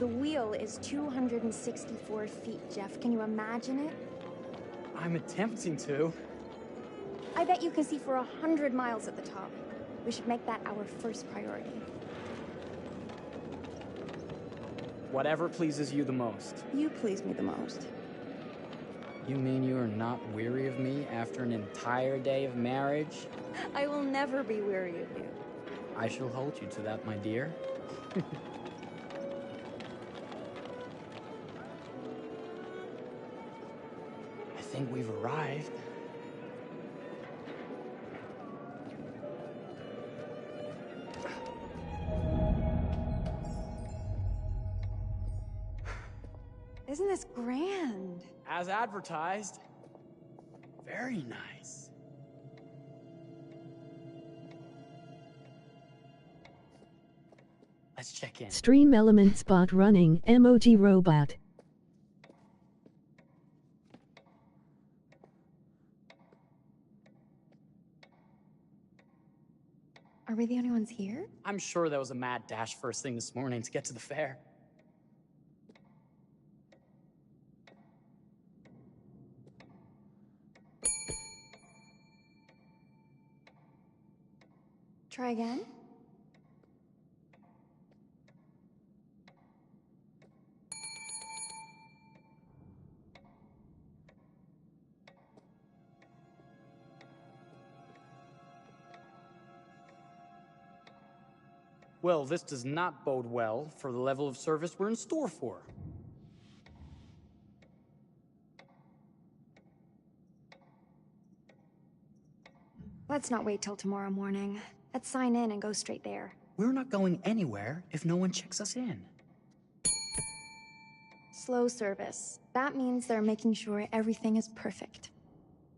The wheel is 264 feet, Jeff. Can you imagine it? I'm attempting to. I bet you can see for 100 miles at the top. We should make that our first priority. Whatever pleases you the most. You please me the most. You mean you are not weary of me after an entire day of marriage? I will never be weary of you. I shall hold you to that, my dear. I think we've arrived. Isn't this grand? As advertised. Very nice. Let's check in. Stream element spot running emoji robot. Are we the only ones here? I'm sure that was a mad dash first thing this morning to get to the fair. Try again? Well, this does not bode well for the level of service we're in store for. Let's not wait till tomorrow morning. Let's sign in and go straight there. We're not going anywhere if no one checks us in. Slow service. That means they're making sure everything is perfect.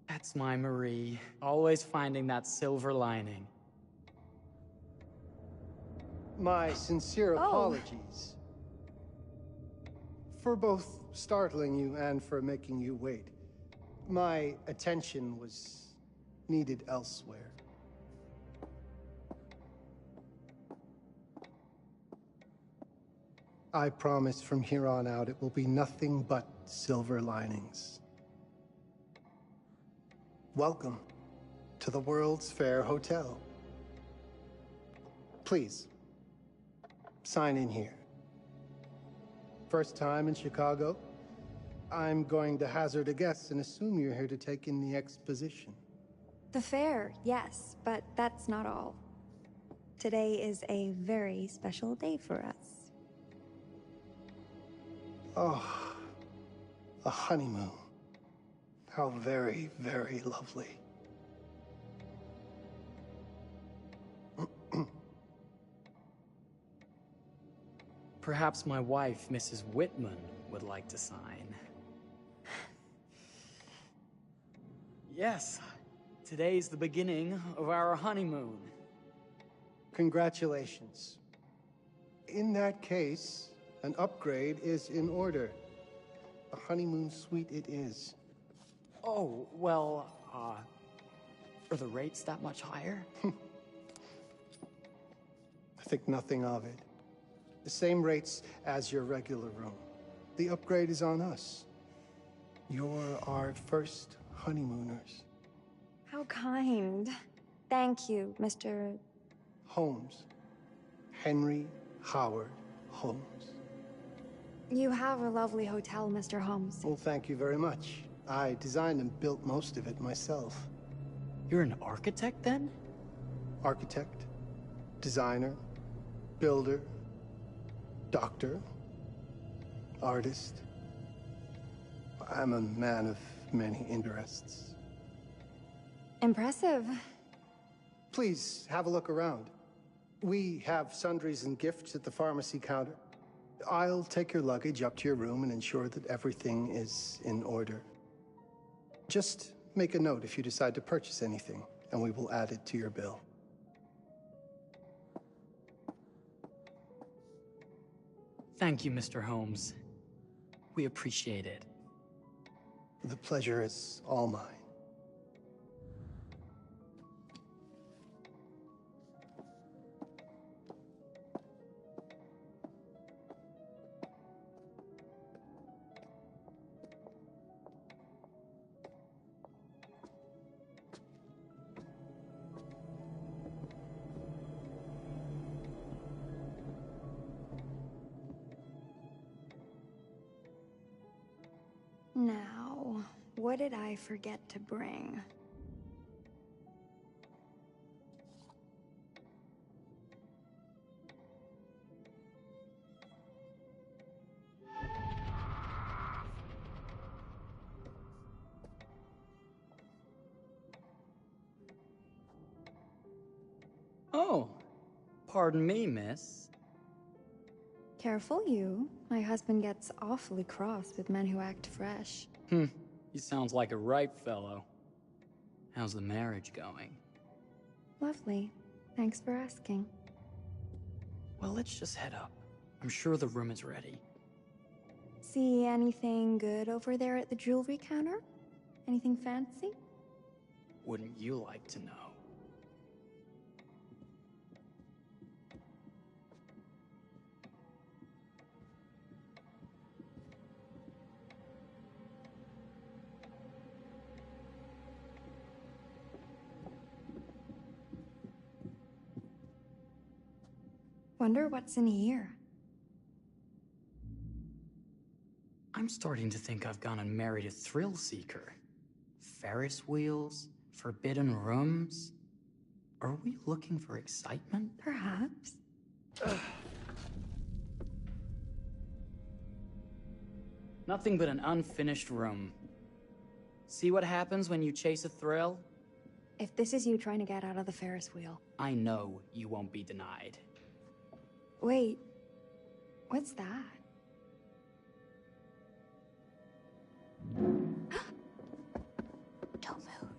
That's my Marie, always finding that silver lining. My sincere apologies for both startling you and for making you wait. My attention was needed elsewhere. I promise from here on out it will be nothing but silver linings. Welcome to the World's Fair Hotel. Please, sign in here. First time in Chicago? I'm going to hazard a guess and assume you're here to take in the exposition. The fair, yes, but that's not all. Today is a very special day for us. Oh, a honeymoon. How very, very lovely. Perhaps my wife, Mrs. Whitman, would like to sign. Yes, today's the beginning of our honeymoon. Congratulations. In that case, an upgrade is in order. A honeymoon suite it is. Oh, well, are the rates that much higher? I think nothing of it. The same rates as your regular room. The upgrade is on us. You're our first honeymooners. How kind. Thank you, Mr. Holmes. Henry Howard Holmes. You have a lovely hotel, Mr. Holmes. Well, thank you very much. I designed and built most of it myself. You're an architect, then? Architect, designer, builder, doctor, artist. I'm a man of many interests. Impressive. Please, have a look around. We have sundries and gifts at the pharmacy counter. I'll take your luggage up to your room and ensure that everything is in order. Just make a note if you decide to purchase anything, and we will add it to your bill. Thank you, Mr. Holmes. We appreciate it. The pleasure is all mine. What did I forget to bring? Oh, pardon me, miss. Careful you. My husband gets awfully cross with men who act fresh. He sounds like a ripe fellow. How's the marriage going? Lovely. Thanks for asking. Well, let's just head up. I'm sure the room is ready. See anything good over there at the jewelry counter? Anything fancy? Wouldn't you like to know? Wonder what's in here. I'm starting to think I've gone and married a thrill seeker. Ferris wheels, forbidden rooms. Are we looking for excitement? Perhaps. Nothing but an unfinished room. See what happens when you chase a thrill? If this is you trying to get out of the Ferris wheel. I know you won't be denied. Wait. What's that? Don't move.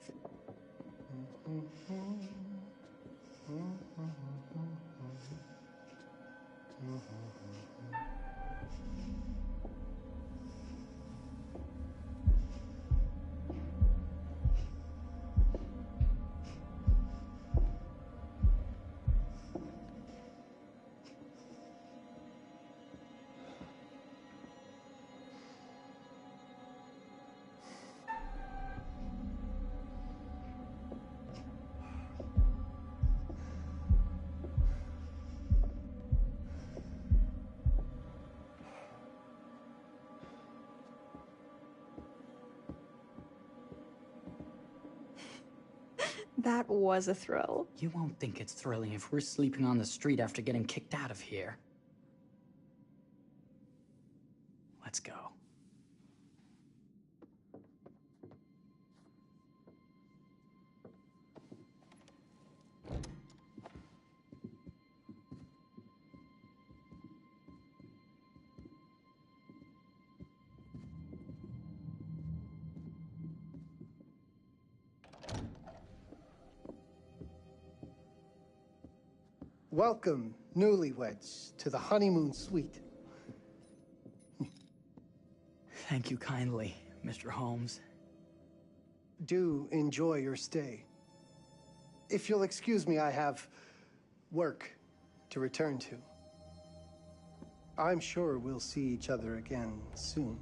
That was a thrill. You won't think it's thrilling if we're sleeping on the street after getting kicked out of here. Let's go. Welcome, newlyweds, to the honeymoon suite. Thank you kindly, Mr. Holmes. Do enjoy your stay. If you'll excuse me, I have work to return to. I'm sure we'll see each other again soon.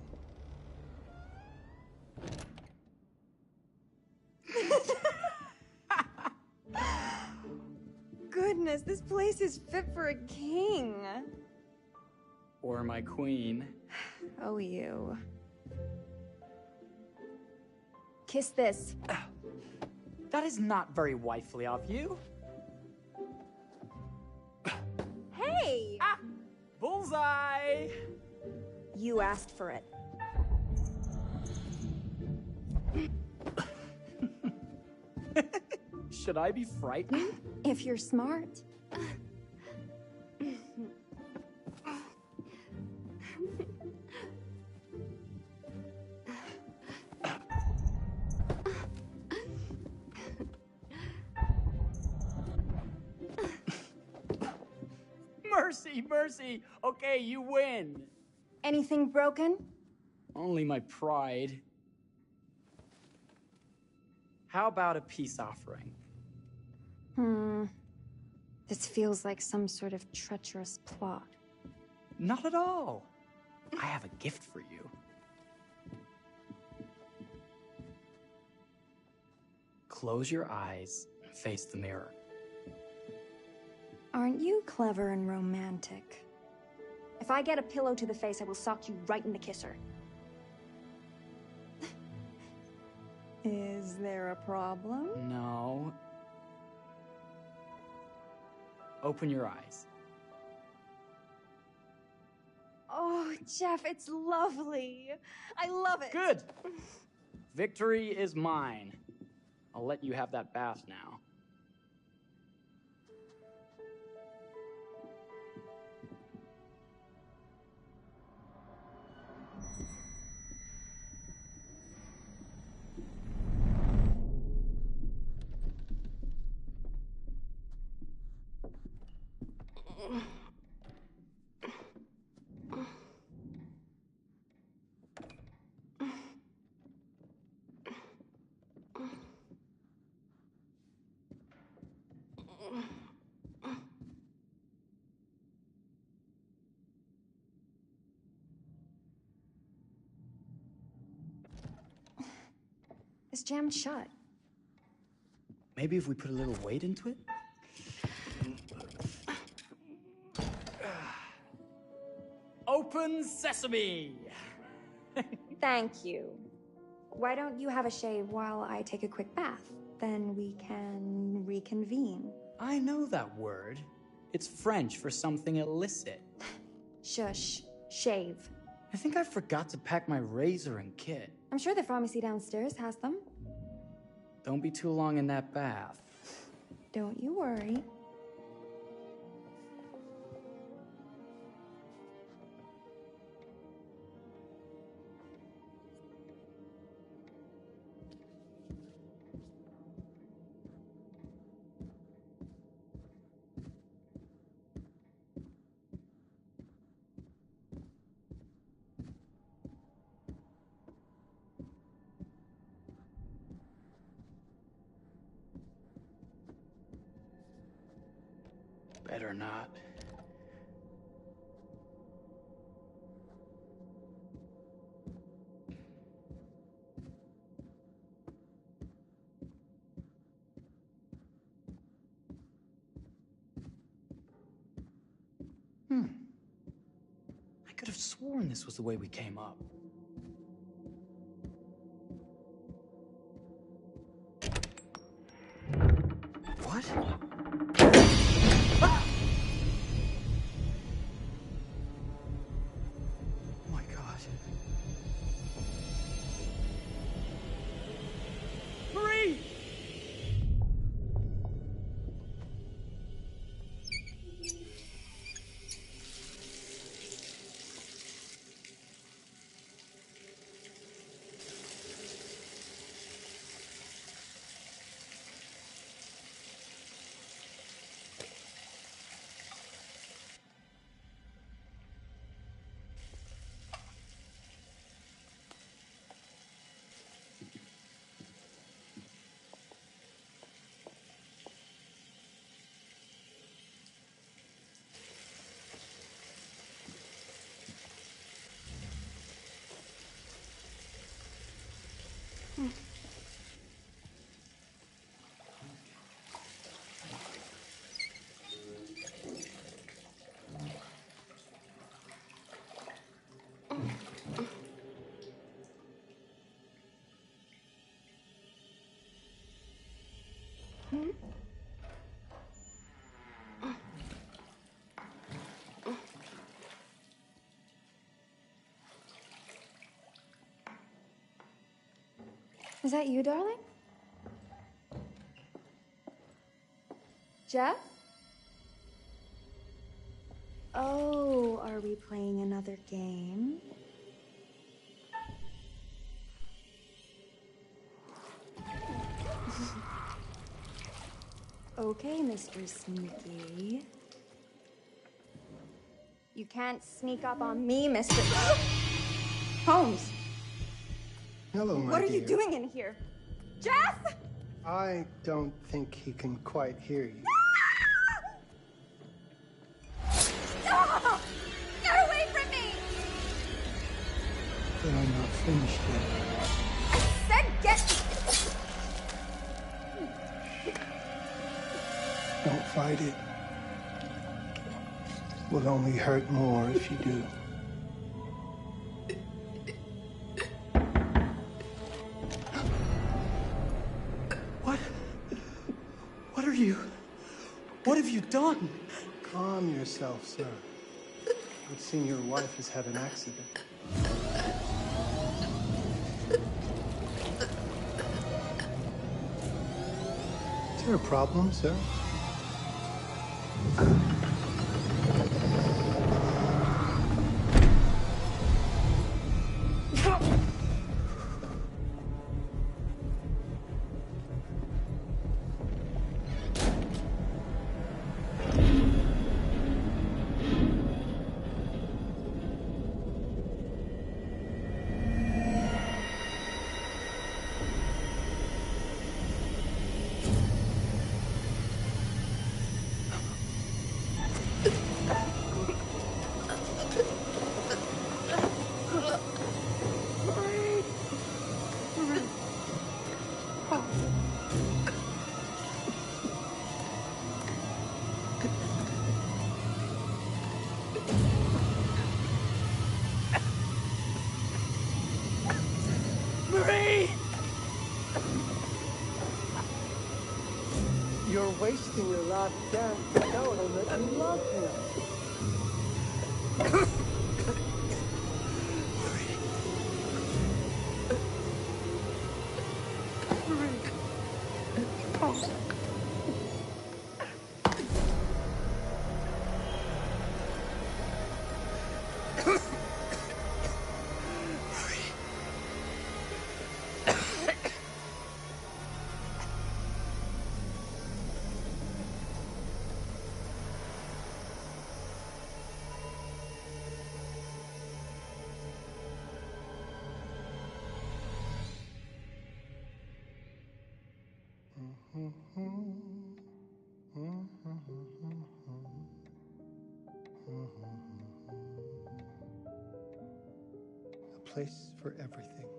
Goodness, this place is fit for a king. Or my queen. Oh, you. Kiss this. That is not very wifely of you. Hey! Ah! Bullseye! You asked for it. Should I be frightened? If you're smart. Mercy, mercy! Okay, you win. Anything broken? Only my pride. How about a peace offering? This feels like some sort of treacherous plot. Not at all. I have a gift for you. Close your eyes and face the mirror. Aren't you clever and romantic? If I get a pillow to the face, I will sock you right in the kisser. Is there a problem? No. Open your eyes. Oh, Jeff, it's lovely. I love it. Good! Victory is mine. I'll let you have that bath now. It's jammed shut. Maybe if we put a little weight into it? Open sesame! Thank you. Why don't you have a shave while I take a quick bath? Then we can reconvene. I know that word. It's French for something illicit. Shush. Shave. I think I forgot to pack my razor and kit. I'm sure the pharmacy downstairs has them. Don't be too long in that bath. Don't you worry. Better not. I could have sworn this was the way we came up. What? Ah! Oh my God. Marie! Is that you, darling? Jeff? Oh, are we playing another game? Okay, Mr. Sneaky. You can't sneak up on me, Mr. Holmes! Hello, my What are dear. you doing in here? Jeff! I don't think he can quite hear you. No! Get away from me! But I'm not finished yet. Said get... Don't fight it. Will only hurt more if you do. yourself, sir. It would seem your wife has had an accident. Is there a problem, sir? You're wasting your last chance to tell him that you love him. A place for everything.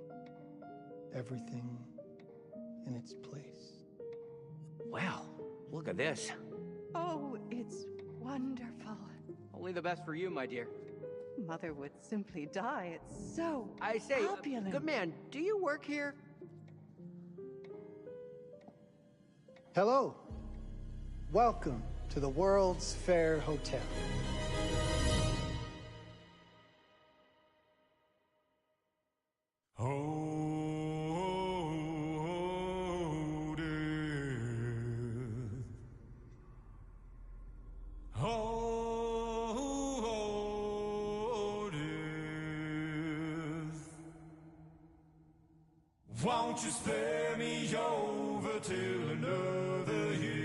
Everything in its place. Wow, look at this. Oh, it's wonderful. Only the best for you, my dear. Mother would simply die. It's so I say, opulent. good man, do you work here? Hello. Welcome to the World's Fair Hotel. Won't you spare me over till another year?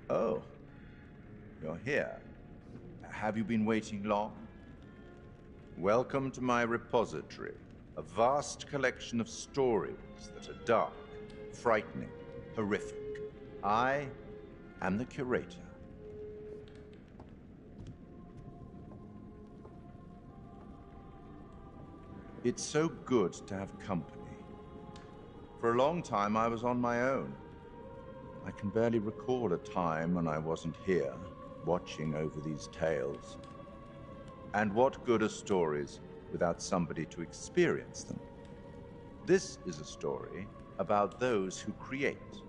Oh, you're here. Have you been waiting long? Welcome to my repository, a vast collection of stories that are dark, frightening, horrific. I am the curator. It's so good to have company. For a long time, I was on my own. I can barely recall a time when I wasn't here, watching over these tales. And what good are stories without somebody to experience them? This is a story about those who create,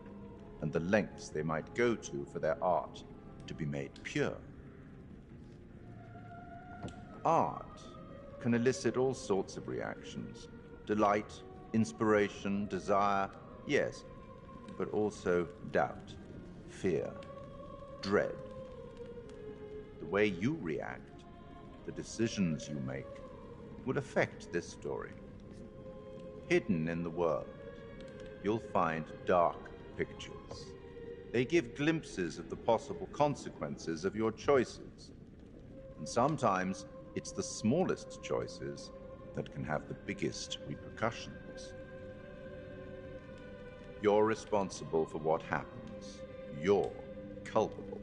and the lengths they might go to for their art to be made pure. Art can elicit all sorts of reactions. Delight, inspiration, desire, yes, but also doubt, fear, dread. The way you react, the decisions you make, will affect this story. Hidden in the world, you'll find dark pictures. They give glimpses of the possible consequences of your choices. And sometimes it's the smallest choices that can have the biggest repercussions. You're responsible for what happens. You're culpable.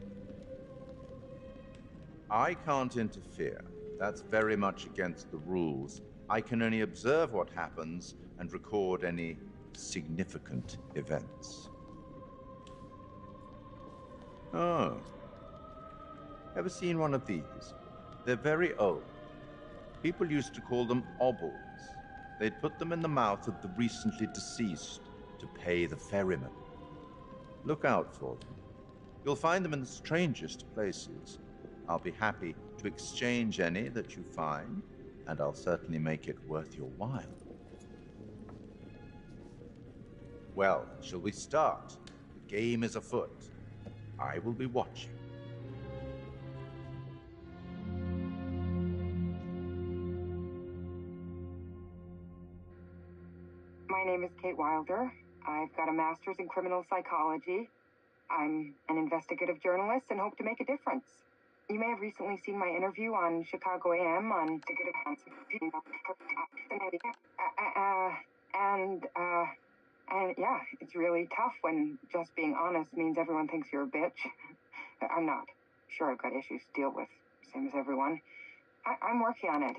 I can't interfere. That's very much against the rules. I can only observe what happens and record any significant events. Oh. Ever seen one of these? They're very old. People used to call them obols. They'd put them in the mouth of the recently deceased to pay the ferryman. Look out for them. You'll find them in the strangest places. I'll be happy to exchange any that you find, and I'll certainly make it worth your while. Well, shall we start? The game is afoot. I will be watching. My name is Kate Wilder. I've got a master's in criminal psychology. I'm an investigative journalist and hope to make a difference. You may have recently seen my interview on Chicago AM on and yeah, it's really tough when just being honest means everyone thinks you're a bitch. I'm not. Sure, I've got issues to deal with, same as everyone. I'm working on it.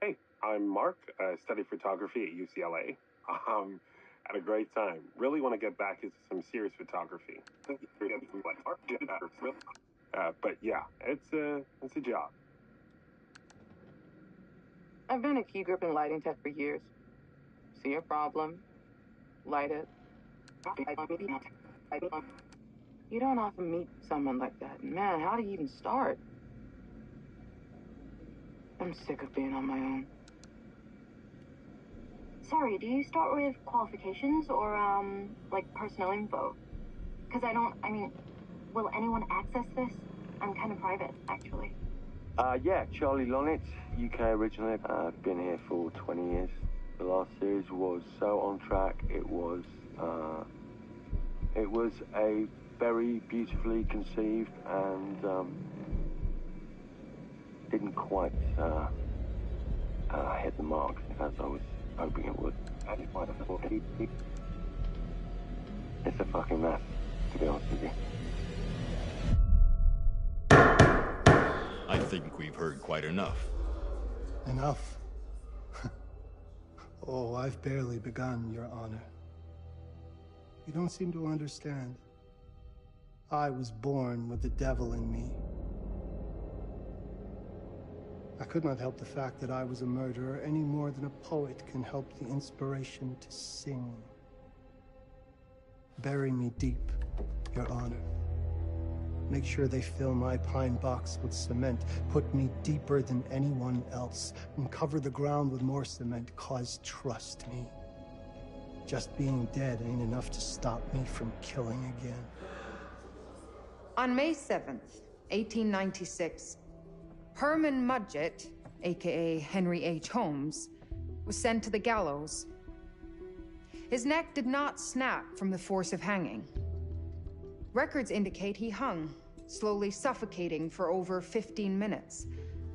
Hey, I'm Mark. I study photography at UCLA. Had a great time. Really want to get back into some serious photography. But yeah, it's a job. I've been a key grip and lighting tech for years. See a problem, light it. You don't often meet someone like that. Man, how do you even start? I'm sick of being on my own. Sorry, do you start with qualifications or, like personnel info? Because will anyone access this? I'm kind of private, actually. Yeah, Charlie Lonitz, UK originally. I've been here for 20 years. The last series was so on track. It was a very beautifully conceived and didn't quite hit the mark as I was hoping it would. It's a fucking mess, to be honest with you. I think we've heard quite enough. Enough? Oh, I've barely begun, Your Honor. You don't seem to understand. I was born with the devil in me. I could not help the fact that I was a murderer any more than a poet can help the inspiration to sing. Bury me deep, Your Honor. Make sure they fill my pine box with cement. Put me deeper than anyone else. And cover the ground with more cement, 'cause trust me, just being dead ain't enough to stop me from killing again. On May 7th, 1896, Herman Mudgett, aka Henry H. Holmes, was sent to the gallows. His neck did not snap from the force of hanging. Records indicate he hung, slowly suffocating for over 15 minutes,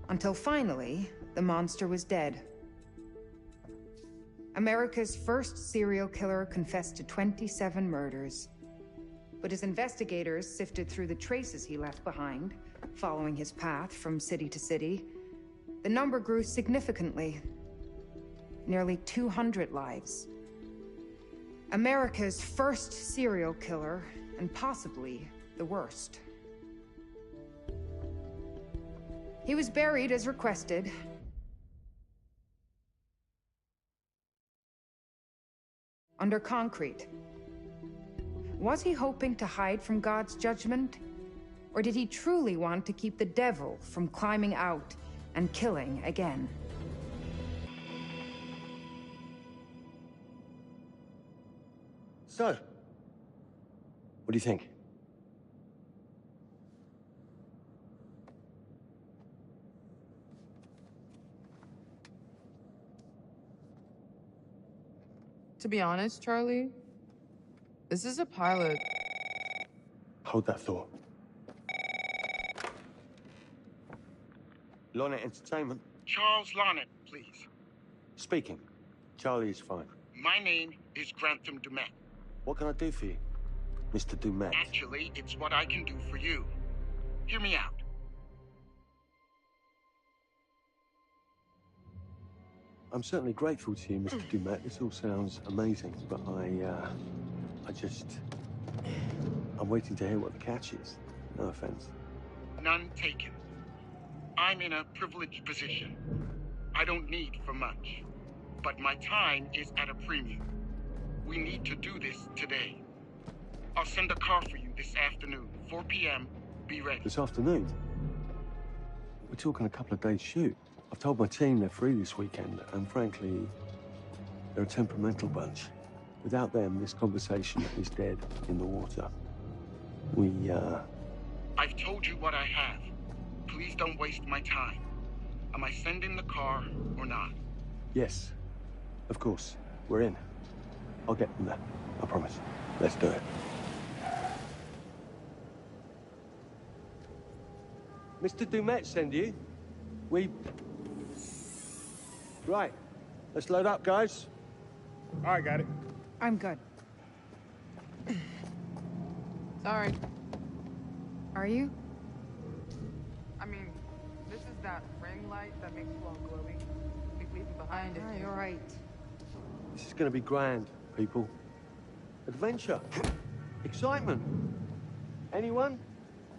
Until finally, the monster was dead. America's first serial killer confessed to 27 murders. But as investigators sifted through the traces he left behind, following his path from city to city, the number grew significantly. Nearly 200 lives. America's first serial killer, and possibly the worst. He was buried as requested. Under concrete. Was he hoping to hide from God's judgment? Or did he truly want to keep the devil from climbing out and killing again? So, what do you think? To be honest, Charlie, this is a pilot. Hold that thought. Lonnet Entertainment. Charles Lonnet, please. Speaking. Charlie is fine. My name is Grantham Dumet. What can I do for you, Mr. Dumet? Actually, it's what I can do for you. Hear me out. I'm certainly grateful to you, Mr. Dumet. This all sounds amazing, but I'm waiting to hear what the catch is. No offense. None taken. I'm in a privileged position. I don't need for much, but my time is at a premium. We need to do this today. I'll send a car for you this afternoon, 4 p.m. Be ready. This afternoon? We're talking a couple of days shoot. I've told my team they're free this weekend, and frankly, they're a temperamental bunch. Without them, this conversation is dead in the water. I've told you what I have. Please don't waste my time. Am I sending the car or not? Yes, of course. We're in. I'll get them there. I promise. Let's do it. Mr. Dumet send you? Right. Let's load up, guys. All right, got it. I'm good. Sorry. Are you? I mean, this is that ring light that makes you all glowy. We leave it behind if you... You're right. This is going to be grand, people. Adventure. Excitement. Anyone?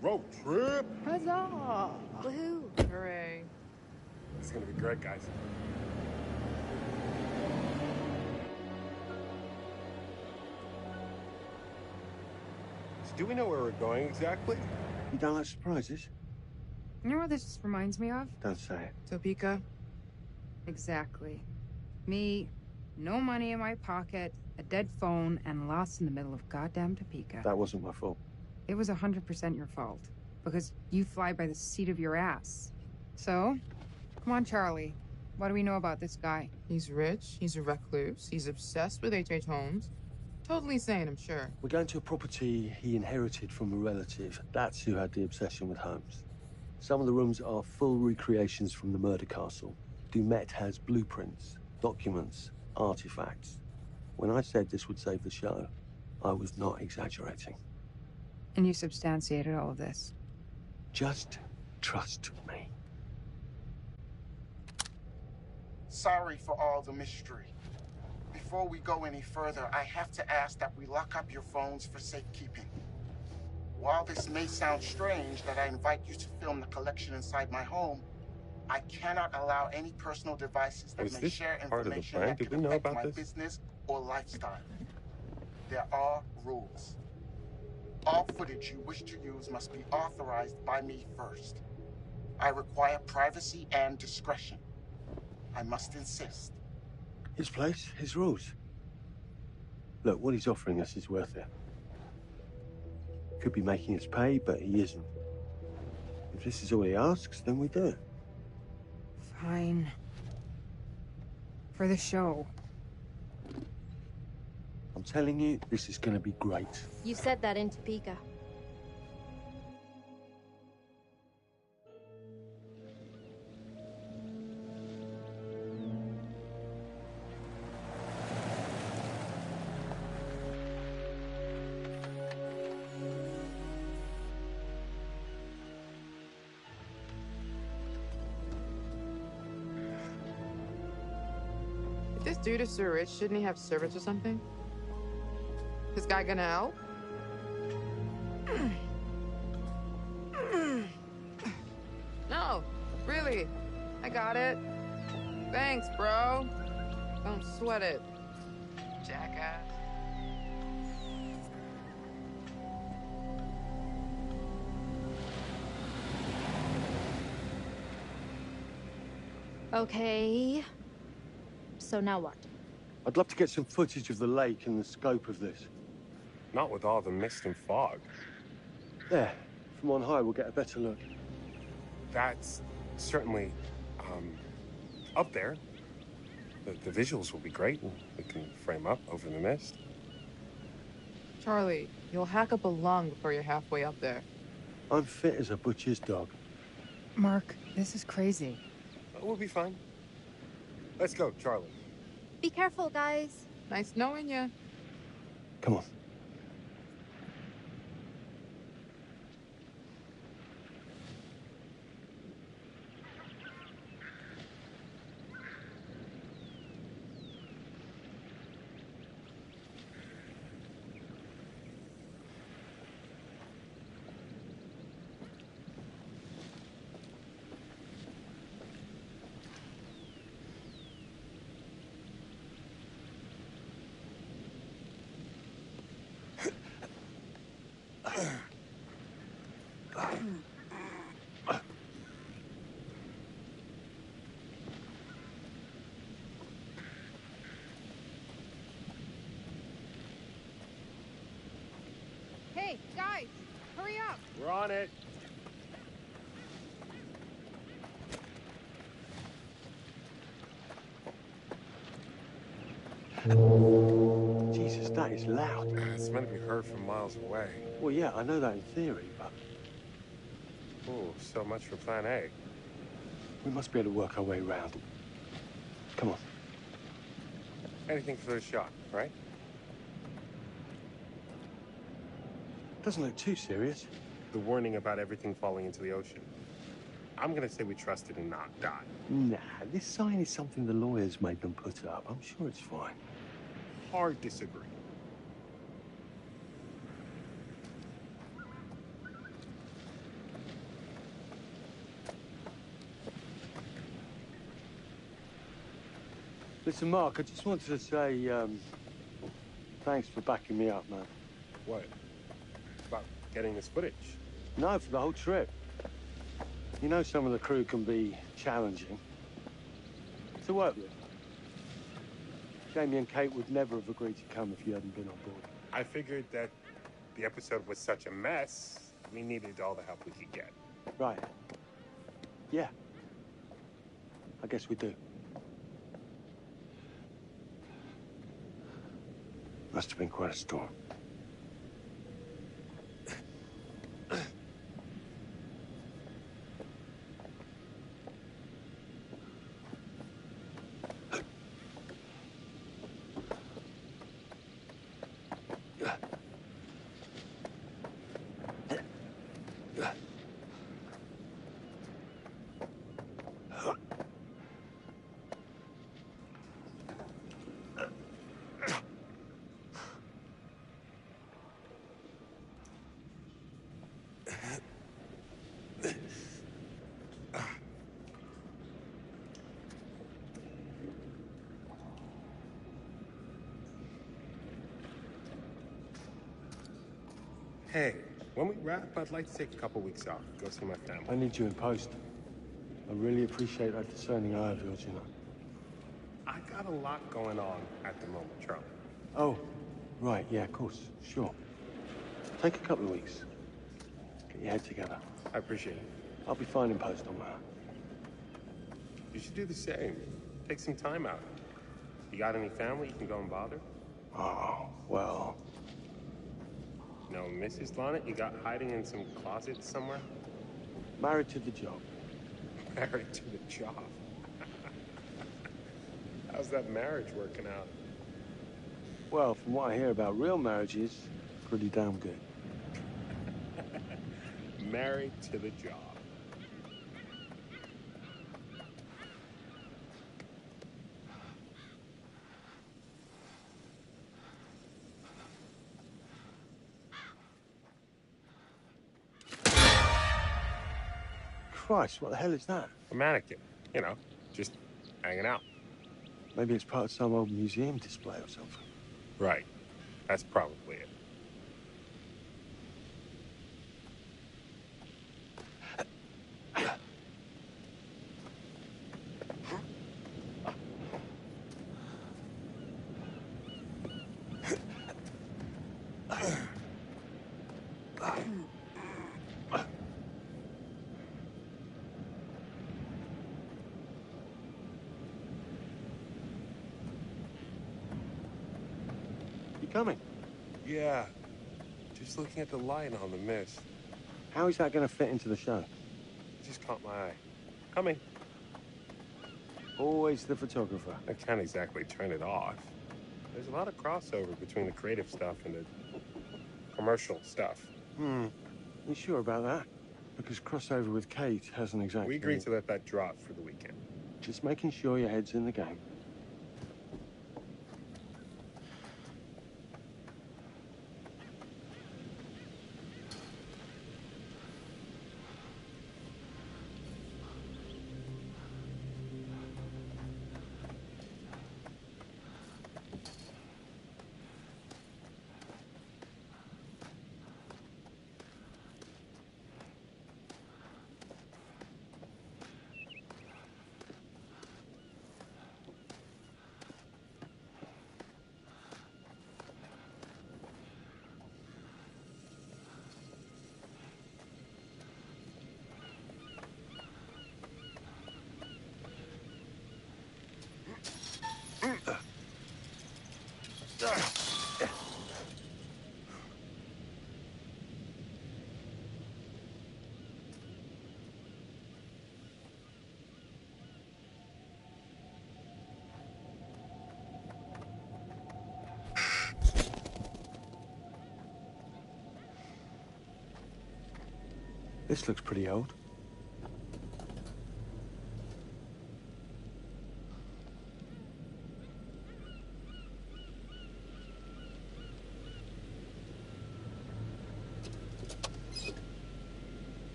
Road trip. Huzzah! Woohoo! Hooray. It's gonna be great, guys. So do we know where we're going exactly? You don't like surprises? You know what this just reminds me of? Don't say it. Topeka? Exactly. Me, no money in my pocket, a dead phone, and lost in the middle of goddamn Topeka. That wasn't my fault. It was 100% your fault. Because you fly by the seat of your ass. So, come on, Charlie. What do we know about this guy? He's rich, he's a recluse, he's obsessed with H.H. Holmes. Totally sane, I'm sure. We're going to a property he inherited from a relative. That's who had the obsession with Holmes. Some of the rooms are full recreations from the murder castle. Dumet has blueprints, documents, artifacts. When I said this would save the show, I was not exaggerating. And you substantiated all of this? Just trust me. Sorry for all the mystery. Before we go any further, I have to ask that we lock up your phones for safekeeping. While this may sound strange that I invite you to film the collection inside my home, I cannot allow any personal devices that may share information that could affect my business or lifestyle. There are rules. All footage you wish to use must be authorized by me first. I require privacy and discretion. I must insist. His place, his rules. Look, what he's offering us is worth it. Could be making us pay, but he isn't. If this is all he asks, then we do it. Fine. For the show. I'm telling you, this is going to be great. You said that in Topeka. this dude is so rich, shouldn't he have servants or something? This guy gonna help? No, really. I got it. Thanks, bro. Don't sweat it. Jackass. Okay. So now what? I'd love to get some footage of the lake and the scope of this. Not with all the mist and fog. There. From on high, we'll get a better look. That's certainly, up there. The visuals will be great. We can frame up over the mist. Charlie, you'll hack up a lung before you're halfway up there. I'm fit as a butcher's dog. Mark, this is crazy. We'll be fine. Let's go, Charlie. Be careful, guys. Nice knowing you. Come on. Hey, guys, hurry up. We're on it. Jesus, that is loud. It's meant to be heard from miles away. Well, yeah, I know that in theory, but Oh, so much for plan A. we must be able to work our way around. Come on. Anything for the shot, right? Doesn't look too serious. The warning about everything falling into the ocean. I'm gonna say we trust it and not die. Nah, this sign is something the lawyers made them put up. I'm sure it's fine. Hard disagree. Listen, Mark, I just wanted to say, thanks for backing me up, man. What? About getting this footage? No, for the whole trip. You know some of the crew can be challenging to work with. Jamie and Kate would never have agreed to come if you hadn't been on board. I figured that the episode was such a mess, we needed all the help we could get. Right. Yeah. I guess we do. Must have been quite a storm. Hey, when we wrap, I'd like to take a couple weeks off, go see my family. I need you in post. I really appreciate that discerning eye of yours, you know. I got a lot going on at the moment, Charlie. Oh, right, yeah, of course, sure. Take a couple of weeks. Get your head together. I appreciate it. I'll be fine in post on that. You should do the same. Take some time out. You got any family you can go and bother? Oh, well. No, Mrs. Lonnet, you got hiding in some closet somewhere? Married to the job. Married to the job. How's that marriage working out? Well, from what I hear about real marriages, pretty damn good. Married to the job. Christ, what the hell is that? A mannequin. You know, just hanging out. Maybe it's part of some old museum display or something. Right. That's probably it. You coming? Yeah. Just looking at the light on the mist. How is that going to fit into the show? It just caught my eye. Coming. Always the photographer. I can't exactly turn it off. There's a lot of crossover between the creative stuff and the commercial stuff. You sure about that? Because crossover with Kate hasn't exactly... We agreed to let that drop for the weekend. Just making sure your head's in the game. This looks pretty old.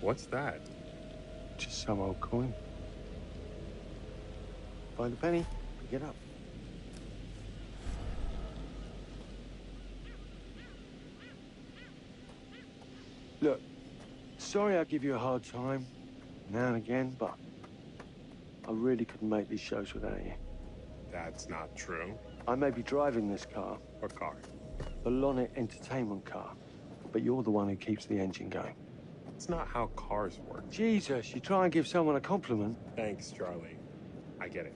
What's that? Just some old coin. Find a penny, pick it up. Look, sorry I give you a hard time now and again, but I really couldn't make these shows without you. That's not true. I may be driving this car. What car? The Lonnet Entertainment car. But you're the one who keeps the engine going. It's not how cars work. Jesus, you try and give someone a compliment. Thanks, Charlie. I get it.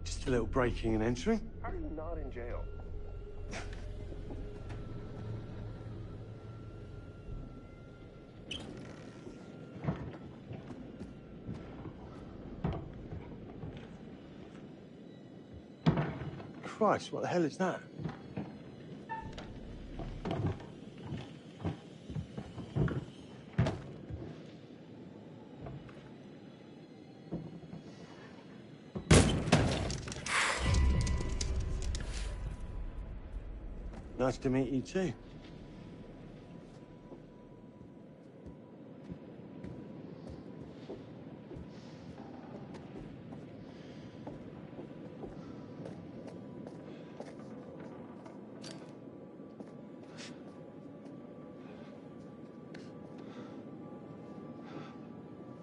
Just a little breaking and entering. How are you not in jail? Christ, what the hell is that? Nice to meet you too.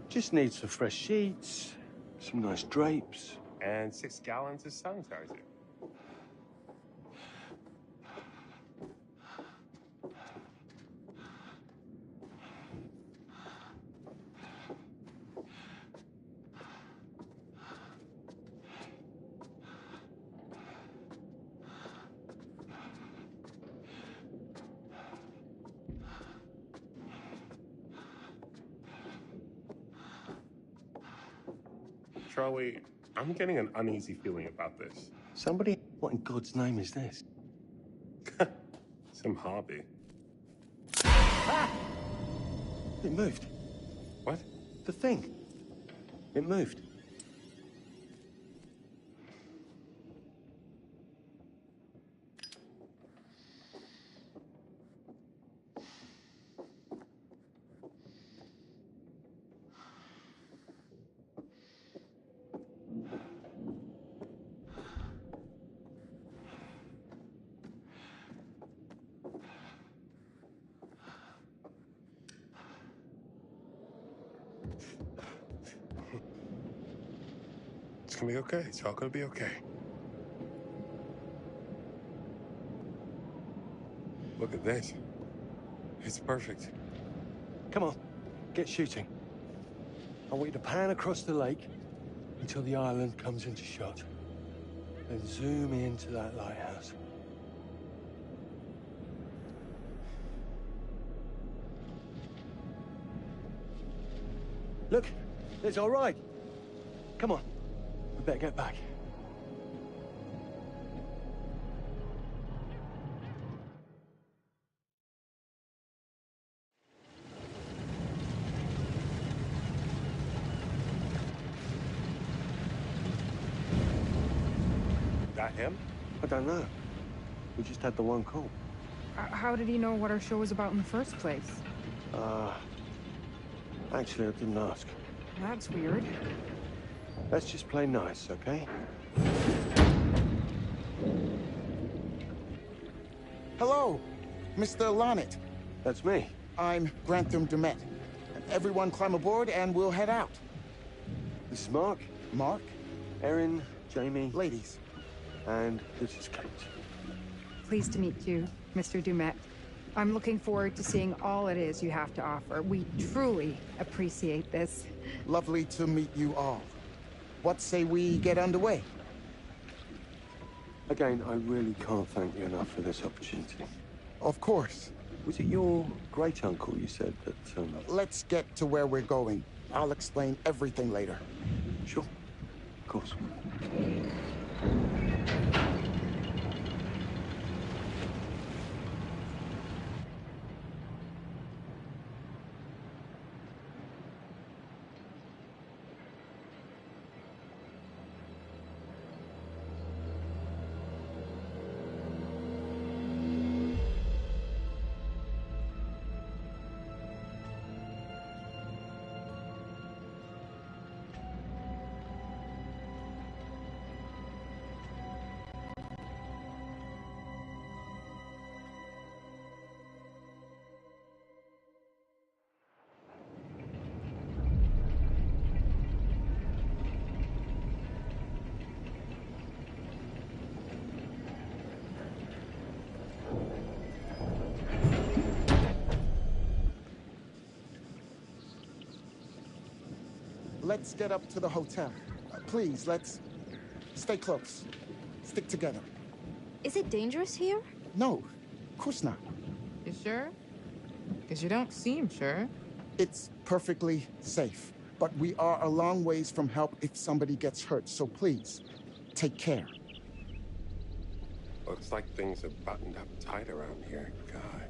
Just need some fresh sheets, some nice drapes. And 6 gallons of sanitizer. Charlie, I'm getting an uneasy feeling about this. Somebody, what in God's name is this? Some hobby. Ah! It moved. What? The thing. It moved. It's gonna be okay. It's all gonna be okay. Look at this. It's perfect. Come on, get shooting. I want you to pan across the lake until the island comes into shot. Then zoom into that lighthouse. Look, it's all right. Come on, we better get back. That him? I don't know. We just had the one call. How did he know what our show was about in the first place? Actually, I didn't ask. That's weird. Let's just play nice, okay? Hello, Mr. Lonnet. That's me. I'm Grantham Dumet. Everyone climb aboard and we'll head out. This is Mark. Mark? Erin, Jamie. Ladies. And this is Kate. Pleased to meet you, Mr. Dumet. I'm looking forward to seeing all it is you have to offer. We truly appreciate this. Lovely to meet you all. What say we get underway? Again, I really can't thank you enough for this opportunity. Of course. Was it your great-uncle you said that, Let's get to where we're going. I'll explain everything later. Sure. Of course. Let's get up to the hotel. Please, let's stay close. Stick together. Is it dangerous here? No, of course not. You sure? Because you don't seem sure. It's perfectly safe, but we are a long ways from help if somebody gets hurt, so please, take care. Looks like things are buttoned up tight around here. God.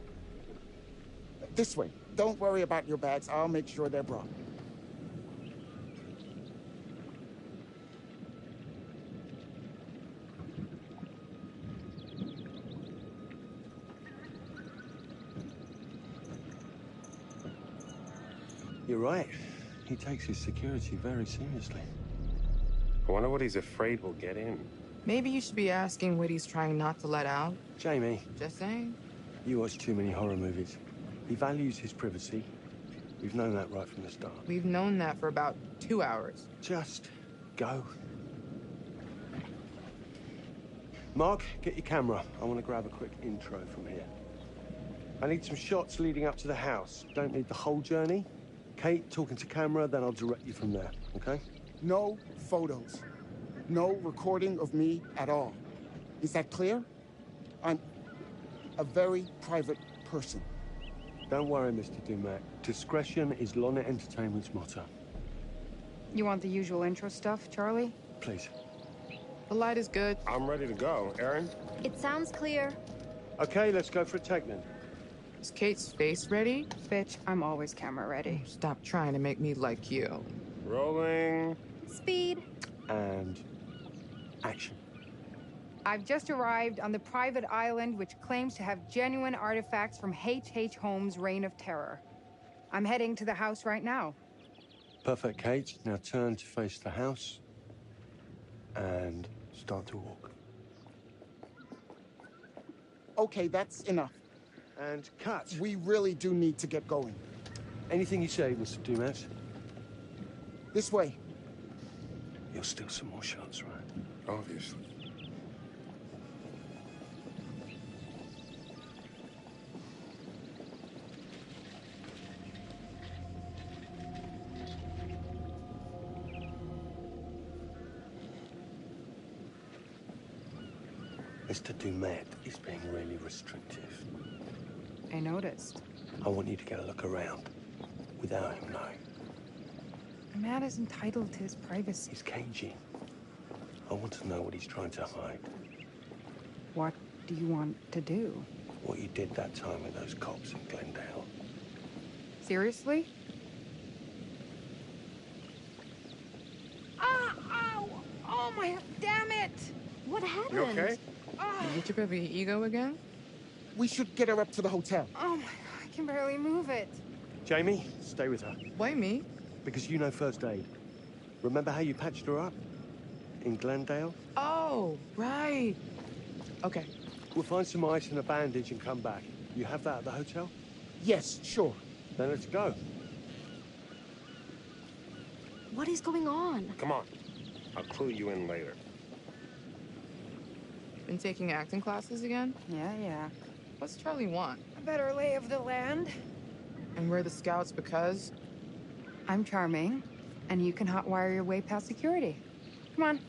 This way. Don't worry about your bags. I'll make sure they're brought. You're right. He takes his security very seriously. I wonder what he's afraid will get in. Maybe you should be asking what he's trying not to let out. Jamie. Just saying. You watch too many horror movies. He values his privacy. We've known that right from the start. We've known that for about 2 hours. Just go. Mark, get your camera. I want to grab a quick intro from here. I need some shots leading up to the house. Don't need the whole journey. Kate, talking to camera, then I'll direct you from there, okay? No photos. No recording of me at all. Is that clear? I'm a very private person. Don't worry, Mr. Dumet. Discretion is Lonnet Entertainment's motto. You want the usual intro stuff, Charlie? Please. The light is good. I'm ready to go. Aaron? It sounds clear. Okay, let's go for a take then. Is Kate's face ready? Bitch, I'm always camera ready. Stop trying to make me like you. Rolling. Speed. And action. I've just arrived on the private island which claims to have genuine artifacts from H.H. Holmes' Reign of Terror. I'm heading to the house right now. Perfect, Kate. Now turn to face the house and start to walk. Okay, that's enough. And cut. We really do need to get going. Anything you say, Mr. Dumas. This way. You'll steal some more shots, right? Obviously. Mr. Dumet is being really restrictive. I noticed. I want you to get a look around without him knowing. A man is entitled to his privacy. He's cagey. I want to know what he's trying to hide. What do you want to do? What you did that time with those cops in Glendale. Seriously? Ow! Oh my, damn it! What happened? You okay? You get your baby ego again? We should get her up to the hotel. Oh my God, I can barely move it. Jamie, stay with her. Why me? Because you know first aid. Remember how you patched her up? In Glendale? Oh, right. Okay. We'll find some ice and a bandage and come back. You have that at the hotel? Yes, sure. Then let's go. What is going on? Come on. I'll clue you in later. Been taking acting classes again? Yeah. What's Charlie want? A better lay of the land. And we're the scouts because? I'm charming, and you can hotwire your way past security. Come on.